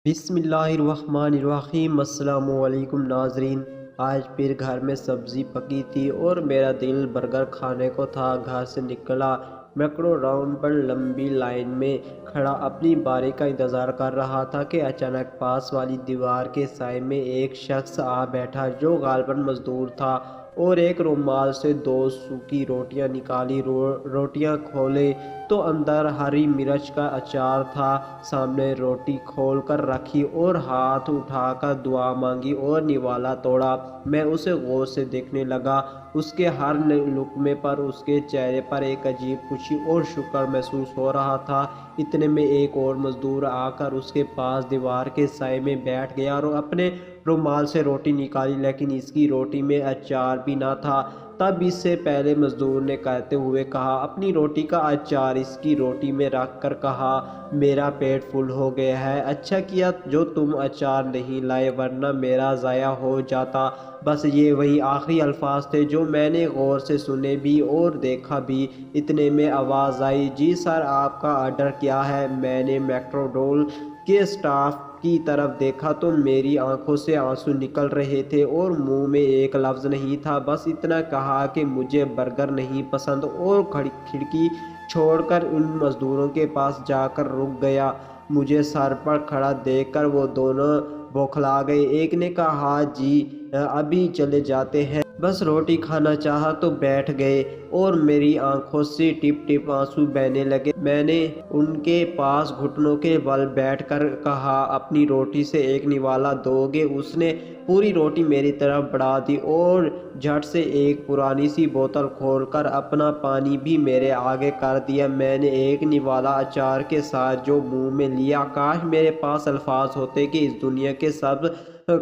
بسم اللہ الرحمن الرحیم۔ السلام علیکم ناظرین، آج پھر گھر میں سبزی پکی تھی اور میرا دل برگر کھانے کو تھا۔ گھر سے نکلا، میکڈو راؤنڈ پر لمبی لائن میں کھڑا اپنی باری کا انتظار کر رہا تھا کہ اچانک پاس والی دیوار کے سائے میں ایک شخص آ بیٹھا جو غالباً مزدور تھا، اور ایک رومال سے 2 سوکھی روٹیاں نکالی۔ روٹیاں کھولے تو اندر ہری مرچ کا اچار تھا۔ سامنے روٹی کھول کر رکھی اور ہاتھ اٹھا کر دعا مانگی اور نوالا توڑا۔ میں اسے غور سے دیکھنے لگا، اس کے ہر لقمے پر اس کے چہرے پر ایک عجیب خوشی اور شکر محسوس ہو رہا تھا۔ اتنے میں ایک اور مزدور آ کر اس کے پاس دیوار کے سائے میں بیٹھ گیا اور اپنے رومال سے روٹی نکالی، لیکن اس کی روٹی میں اچار بھی نہ تھا۔ تب اس سے پہلے مزدور نے کہتے ہوئے کہا، اپنی روٹی کا اچار اس کی روٹی میں رکھ کر کہا، میرا پیٹ فل ہو گیا ہے، اچھا کیا جو تم اچار نہیں لائے ورنہ میرا ضائع ہو جاتا۔ بس یہ وہی آخری الفاظ تھے جو میں نے غور سے سنے بھی اور دیکھا بھی۔ اتنے میں آواز آئی، جی سر، آپ کا آرڈر کیا ہے؟ میں نے میکڈونلڈ کے اسٹاف کی طرف دیکھا تو میری آنکھوں سے آنسو نکل رہے تھے اور منہ میں ایک لفظ نہیں تھا، بس اتنا کہا کہ مجھے برگر نہیں پسند، اور کھڑکی چھوڑ کر ان مزدوروں کے پاس جا کر رک گیا۔ مجھے سر پر کھڑا دیکھ کر وہ دونوں بوکھلا گئے۔ ایک نے کہا، ہاں جی ابھی چلے جاتے ہیں، بس روٹی کھانا چاہا تو بیٹھ گئے، اور میری آنکھوں سے ٹپ ٹپ آنسو بہنے لگے۔ میں نے ان کے پاس گھٹنوں کے بل بیٹھ کر کہا، اپنی روٹی سے ایک نوالا دو گے؟ اس نے پوری روٹی میری طرف بڑھا دی اور جھٹ سے ایک پرانی سی بوتل کھول کر اپنا پانی بھی میرے آگے کر دیا۔ میں نے ایک نوالا اچار کے ساتھ جو منہ میں لیا، کاش میرے پاس الفاظ ہوتے کہ اس دنیا کے سب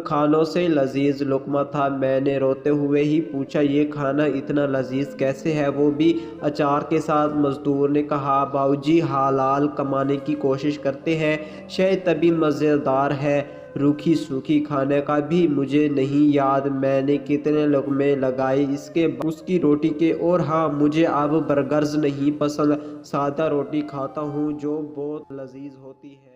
کھانوں سے لذیذ لقمہ تھا۔ میں نے روتے ہوئے ہی پوچھا، یہ کھانا اتنا لذیذ کیسے ہے، وہ بھی اچار کے ساتھ؟ مزدور نے کہا، باؤجی حلال کمانے کی کوشش کرتے ہیں، شاید تبھی مزیدار ہے۔ روکھی سوکھی کھانے کا بھی مجھے نہیں یاد میں نے کتنے لقمے لگائے اس کی روٹی کے، اور ہاں مجھے اب برگرز نہیں پسند، سادہ روٹی کھاتا ہوں جو بہت لذیذ ہوتی ہے۔